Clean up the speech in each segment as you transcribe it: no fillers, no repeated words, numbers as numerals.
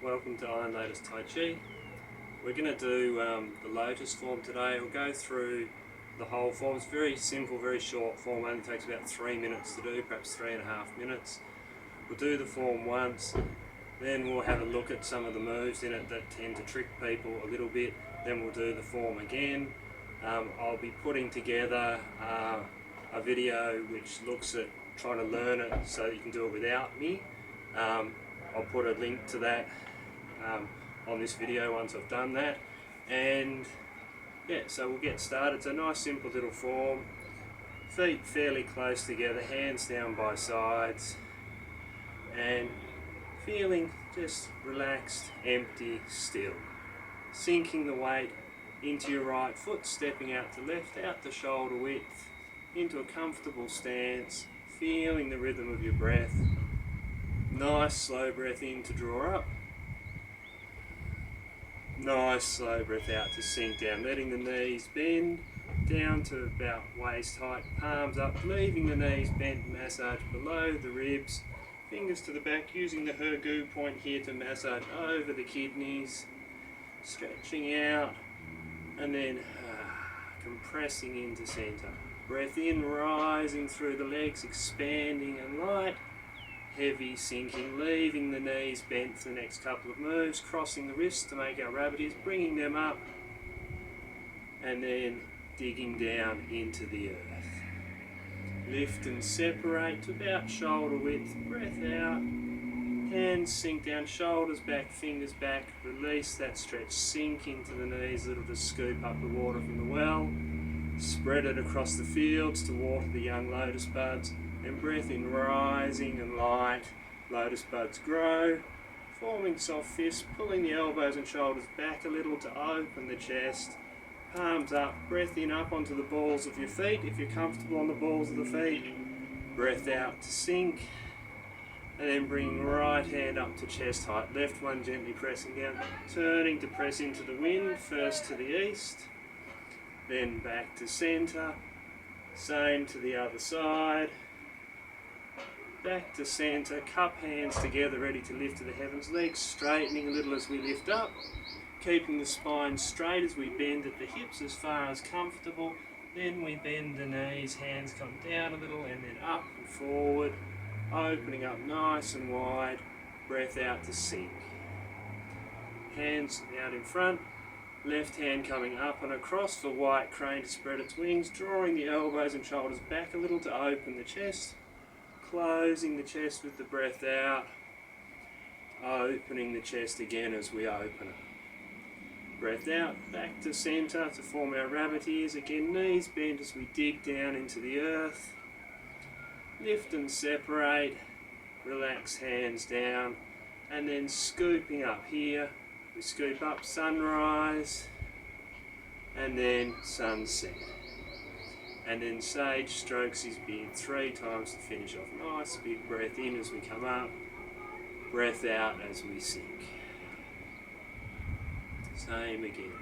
welcome to Lotus Tai Chi. We're going to do the Lotus form today. We'll go through the whole form. It's very simple, very short form, only takes about 3 minutes to do, perhaps 3.5 minutes. We'll do the form once, then we'll have a look at some of the moves in it that tend to trick people a little bit, then we'll do the form again. I'll be putting together a video which looks at trying to learn it so that you can do it without me. I'll put a link to that on this video once I've done that, and yeah, so we'll get started. It's a nice simple little form, feet fairly close together, hands down by sides, and feeling just relaxed, empty, still, sinking the weight into your right foot, stepping out to left, out to shoulder width, into a comfortable stance, feeling the rhythm of your breath. Nice slow breath in to draw up. Nice slow breath out to sink down, letting the knees bend down to about waist height, palms up, leaving the knees bent, massage below the ribs, fingers to the back, using the Hergu point here to massage over the kidneys, stretching out, and then compressing into center. Breath in, rising through the legs, expanding and light. Heavy sinking, leaving the knees bent for the next couple of moves, crossing the wrists to make our rabbit-ears, bringing them up, and then digging down into the earth. Lift and separate to about shoulder width, breath out, hands sink down, shoulders back, fingers back, release that stretch, sink into the knees a little to scoop up the water from the well, spread it across the fields to water the young lotus buds. And breath in, rising and light, lotus buds grow, forming soft fists, pulling the elbows and shoulders back a little to open the chest, palms up, breath in up onto the balls of your feet if you're comfortable on the balls of the feet, breath out to sink, and then bring right hand up to chest height, left one gently pressing down, turning to press into the wind, first to the east, then back to center, same to the other side, back to center, cup hands together ready to lift to the heavens, legs straightening a little as we lift up, keeping the spine straight as we bend at the hips as far as comfortable, then we bend the knees, hands come down a little and then up and forward, opening up nice and wide, breath out to sink. Hands out in front, left hand coming up and across for white crane to spread its wings, drawing the elbows and shoulders back a little to open the chest, closing the chest with the breath out, opening the chest again as we open it. Breath out, back to center to form our rabbit ears. Again, knees bent as we dig down into the earth. Lift and separate, relax hands down, and then scooping up here. We scoop up, sunrise, and then sunset. And then sage strokes his beard 3 times to finish off. Nice big breath in as we come up, breath out as we sink. Same again.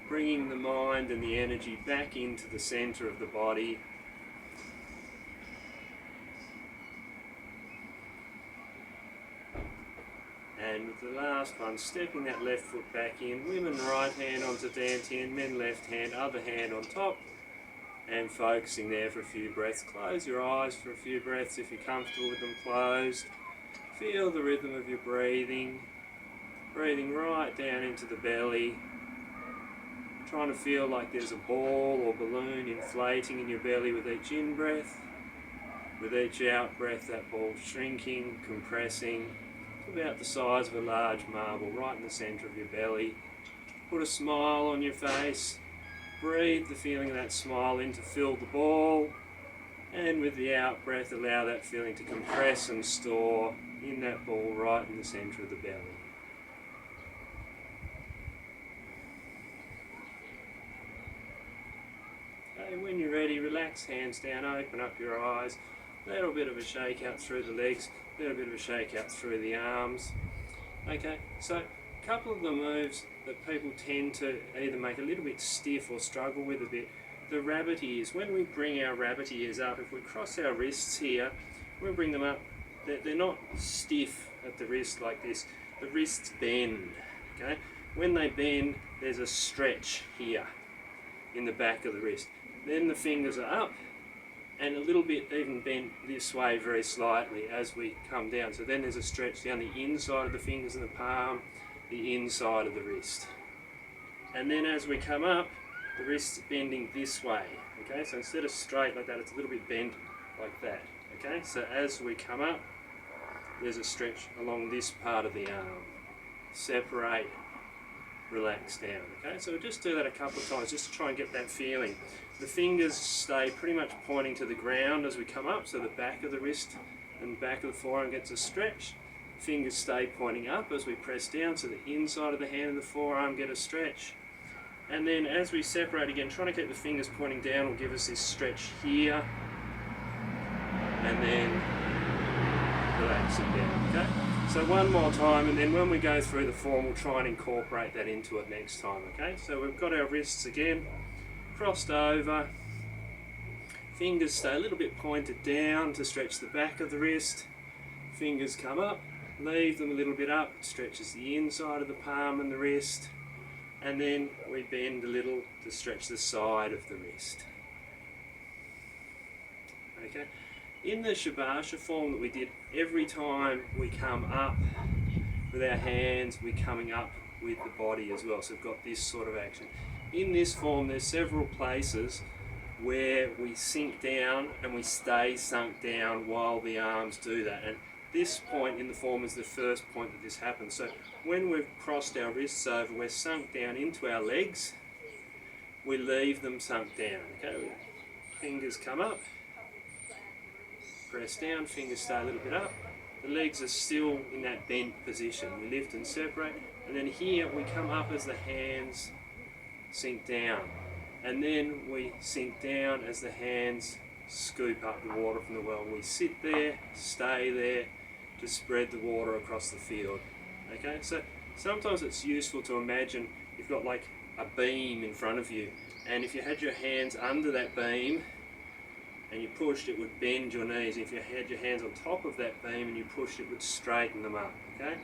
Bringing the mind and the energy back into the center of the body. And with the last one, stepping that left foot back in, women right hand onto dantian, men left hand, other hand on top. And focusing there for a few breaths. Close your eyes for a few breaths if you're comfortable with them closed. Feel the rhythm of your breathing. Breathing right down into the belly. Trying to feel like there's a ball or balloon inflating in your belly with each in-breath. With each out-breath, that ball shrinking, compressing to about the size of a large marble right in the center of your belly. Put a smile on your face. Breathe the feeling of that smile in to fill the ball, and with the out breath allow that feeling to compress and store in that ball right in the center of the belly. Okay, when you're ready, relax hands down, open up your eyes, a little bit of a shake out through the legs, a little bit of a shake out through the arms. Okay, so a couple of the moves that people tend to either make a little bit stiff or struggle with a bit. The rabbit ears, when we bring our rabbit ears up, if we cross our wrists here, when we bring them up, they're not stiff at the wrist like this. the wrists bend. Okay, when they bend, there's a stretch here in the back of the wrist. Then the fingers are up and a little bit even bent this way very slightly as we come down. So then there's a stretch down the inside of the fingers and the palm, the inside of the wrist. And then as we come up, the wrist's bending this way. Okay, so instead of straight like that, it's a little bit bent like that. Okay, so as we come up, there's a stretch along this part of the arm. Separate, relax down. Okay, so we'll just do that a couple of times just to try and get that feeling. The fingers stay pretty much pointing to the ground as we come up, so the back of the wrist and back of the forearm gets a stretch. Fingers stay pointing up as we press down, so the inside of the hand and the forearm get a stretch. And then as we separate again, trying to keep the fingers pointing down will give us this stretch here. And then relaxing down, okay? So one more time, and then when we go through the form, we'll try and incorporate that into it next time, okay? So we've got our wrists again, crossed over, fingers stay a little bit pointed down to stretch the back of the wrist, fingers come up, leave them a little bit up, it stretches the inside of the palm and the wrist, and then we bend a little to stretch the side of the wrist. Okay. In the Shavasana form that we did, every time we come up with our hands, we're coming up with the body as well. So we've got this sort of action. In this form, there's several places where we sink down and we stay sunk down while the arms do that. And this point in the form is the first point that this happens. So when we've crossed our wrists over, we're sunk down into our legs, we leave them sunk down. Okay, fingers come up, press down, fingers stay a little bit up, the legs are still in that bent position. We lift and separate, and then here we come up as the hands sink down, and then we sink down as the hands scoop up the water from the well. We sit there, stay there to spread the water across the field. Okay, so sometimes it's useful to imagine you've got like a beam in front of you, and if you had your hands under that beam and you pushed, it would bend your knees. If you had your hands on top of that beam and you pushed, it would straighten them up. Okay,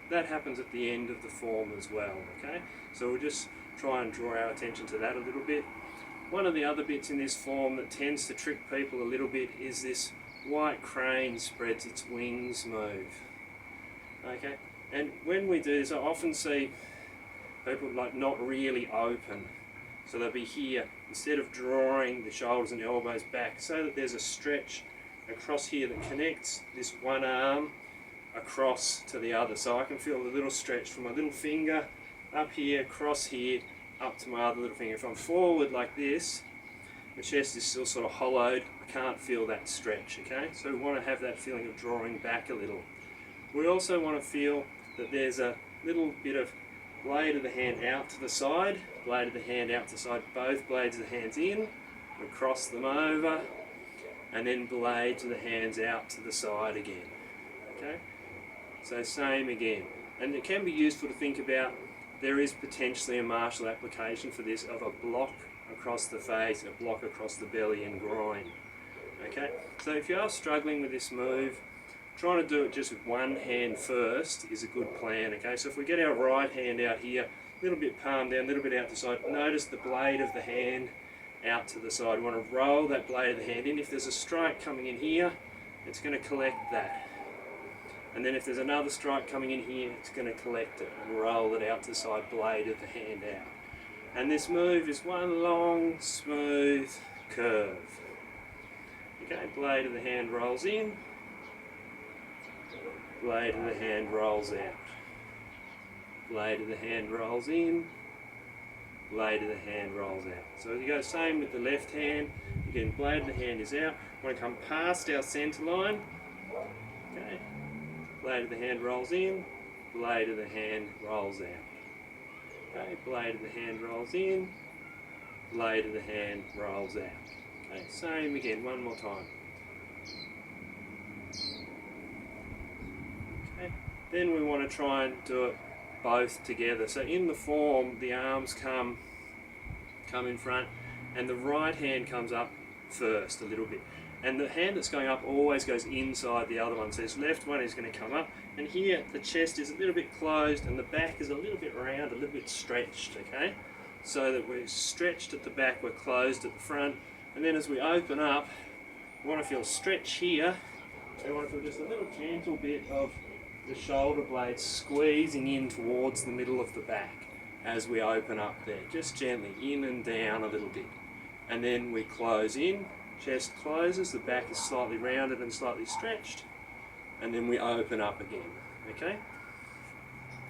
that happens at the end of the form as well. Okay, so we'll just try and draw our attention to that a little bit. One of the other bits in this form that tends to trick people a little bit is this white crane spreads its wings move. Okay, and when we do this, I often see people like not really open. So they'll be here, instead of drawing the shoulders and the elbows back, so that there's a stretch across here that connects this one arm across to the other. So I can feel the little stretch from my little finger up here, across here, up to my other little finger. If I'm forward like this, the chest is still sort of hollowed, I can't feel that stretch, okay? So we want to have that feeling of drawing back a little. We also want to feel that there's a little bit of blade of the hand out to the side, blade of the hand out to the side, both blades of the hands in, we cross them over, and then blades of the hands out to the side again, okay? So same again. And it can be useful to think about, there is potentially a martial application for this of a block across the face, a block across the belly and groin. Okay, so if you are struggling with this move, trying to do it just with one hand first is a good plan. Okay, so if we get our right hand out here, a little bit palm down, a little bit out the side, notice the blade of the hand out to the side. We want to roll that blade of the hand in. If there's a strike coming in here, it's going to collect that. And then if there's another strike coming in here, it's going to collect it and roll it out to the side, blade of the hand out. And this move is one long, smooth curve. Okay, blade of the hand rolls in, blade of the hand rolls out. Blade of the hand rolls in, blade of the hand rolls out. So you go same with the left hand. Again, blade of the hand is out. We want to come past our centre line. Okay. Blade of the hand rolls in, blade of the hand rolls out. Okay, blade of the hand rolls in, blade of the hand rolls out. Okay, same again, one more time. Okay, then we want to try and do it both together. So in the form, the arms come in front and the right hand comes up first a little bit. And the hand that's going up always goes inside the other one. So this left one is going to come up, and here the chest is a little bit closed and the back is a little bit round, a little bit stretched, okay? So that we're stretched at the back, we're closed at the front, and then as we open up, we want to feel stretch here. We want to feel just a little gentle bit of the shoulder blades squeezing in towards the middle of the back as we open up there, just gently in and down a little bit. And then we close in. Chest closes, the back is slightly rounded and slightly stretched, and then we open up again, okay?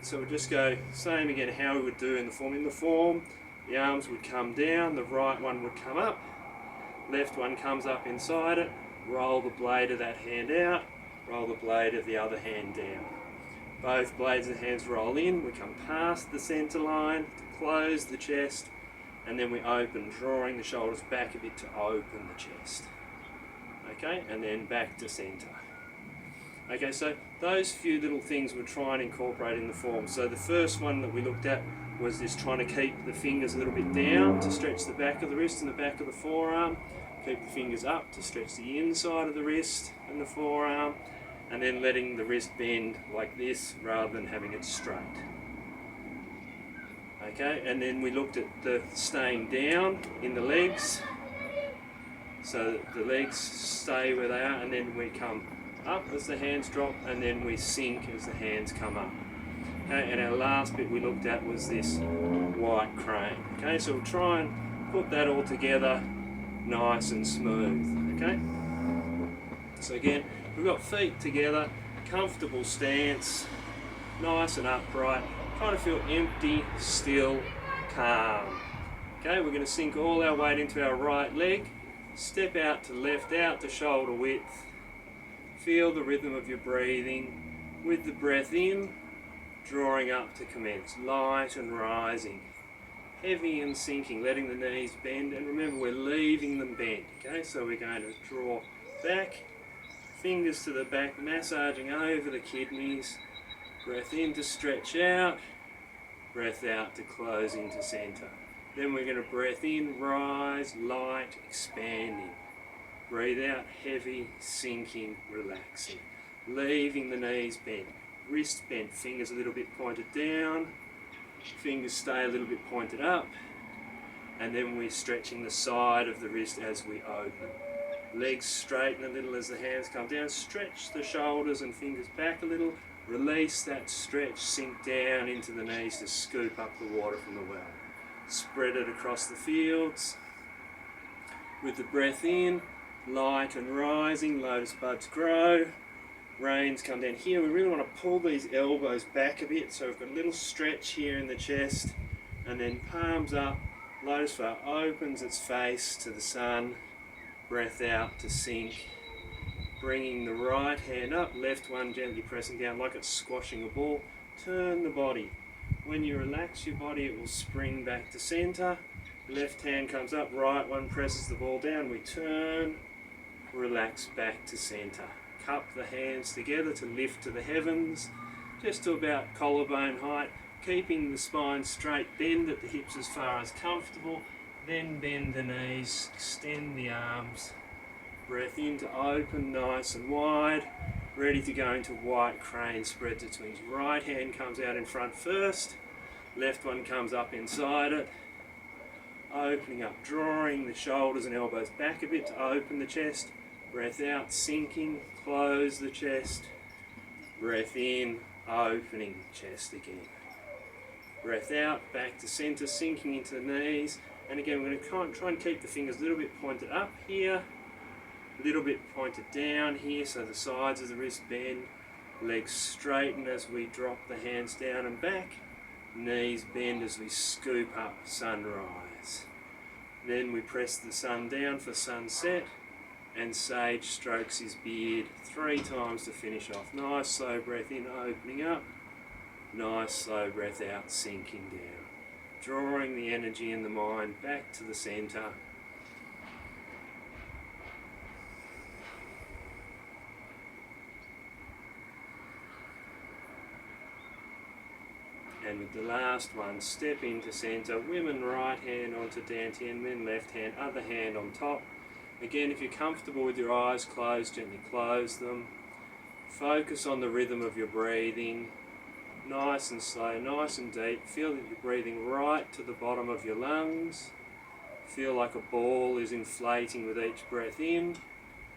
So we'll just go same again how we would do in the form. In the form, the arms would come down, the right one would come up, left one comes up inside it, roll the blade of that hand out, roll the blade of the other hand down. Both blades of the hands roll in, we come past the centre line to close the chest, and then we open, drawing the shoulders back a bit to open the chest. Okay, and then back to centre. Okay, so those few little things we'll try and incorporate in the form. So the first one that we looked at was this trying to keep the fingers a little bit down to stretch the back of the wrist and the back of the forearm. Keep the fingers up to stretch the inside of the wrist and the forearm. And then letting the wrist bend like this rather than having it straight. Okay, and then we looked at the staying down in the legs, so that the legs stay where they are, and then we come up as the hands drop, and then we sink as the hands come up. Okay, and our last bit we looked at was this white crane. Okay, so we'll try and put that all together nice and smooth. Okay, so again, we've got feet together, comfortable stance, nice and upright. Trying to feel empty, still, calm. Okay, we're going to sink all our weight into our right leg, step out to left, out to shoulder width. Feel the rhythm of your breathing. With the breath in, drawing up to commence, light and rising, heavy and sinking, letting the knees bend, and remember we're leaving them bent. Okay, so we're going to draw back, fingers to the back, massaging over the kidneys. Breath in to stretch out, breath out to close into centre. Then we're going to breath in, rise, light, expanding. Breathe out, heavy, sinking, relaxing. Leaving the knees bent, wrist bent, fingers a little bit pointed down, fingers stay a little bit pointed up, and then we're stretching the side of the wrist as we open. Legs straighten a little as the hands come down, stretch the shoulders and fingers back a little. Release that stretch, sink down into the knees to scoop up the water from the well. Spread it across the fields. With the breath in, light and rising, lotus buds grow. Reins come down here. We really want to pull these elbows back a bit, so we've got a little stretch here in the chest, and then palms up. Lotus flower opens its face to the sun. Breath out to sink. Bringing the right hand up, left one gently pressing down like it's squashing a ball. Turn the body. When you relax your body, it will spring back to centre. Left hand comes up, right one presses the ball down. We turn, relax back to centre. Cup the hands together to lift to the heavens, just to about collarbone height, keeping the spine straight. Bend at the hips as far as comfortable, then bend the knees, extend the arms. Breath in to open nice and wide, ready to go into white crane, spread to twins. Right hand comes out in front first, left one comes up inside it, opening up, drawing the shoulders and elbows back a bit to open the chest. Breath out, sinking, close the chest. Breath in, opening chest again. Breath out, back to centre, sinking into the knees. And again, we're going to try and keep the fingers a little bit pointed up here, a little bit pointed down here, so the sides of the wrist bend. Legs straighten as we drop the hands down and back. Knees bend as we scoop up sunrise. Then we press the sun down for sunset, and Sage strokes his beard 3 times to finish off. Nice slow breath in, opening up. Nice slow breath out, sinking down. Drawing the energy in the mind back to the centre. And with the last one, step into centre, women right hand onto dantian, then left hand, other hand on top. Again, if you're comfortable with your eyes closed, gently close them. Focus on the rhythm of your breathing. Nice and slow, nice and deep. Feel that you're breathing right to the bottom of your lungs. Feel like a ball is inflating with each breath in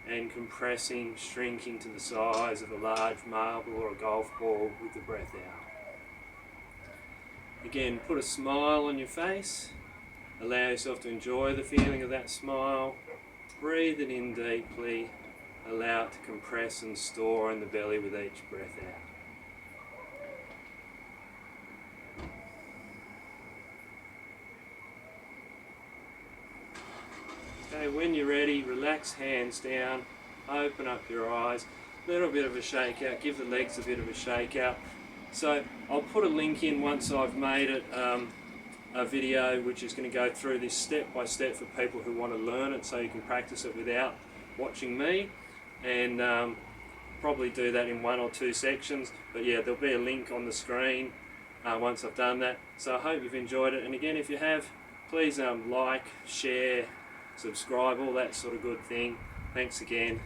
and compressing, shrinking to the size of a large marble or a golf ball with the breath out. Again, put a smile on your face. Allow yourself to enjoy the feeling of that smile. Breathe it in deeply. Allow it to compress and store in the belly with each breath out. Okay, when you're ready, relax hands down, open up your eyes, little bit of a shake out, give the legs a bit of a shake out. So I'll put a link in once I've made it, a video which is going to go through this step by step for people who want to learn it, so you can practice it without watching me, and probably do that in 1 or 2 sections. But yeah, there'll be a link on the screen once I've done that. So I hope you've enjoyed it, and again, if you have, please like, share, subscribe, all that sort of good thing. Thanks again.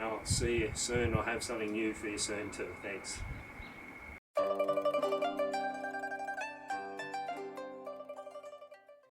I'll see you soon. I'll have something new for you soon too. Thanks.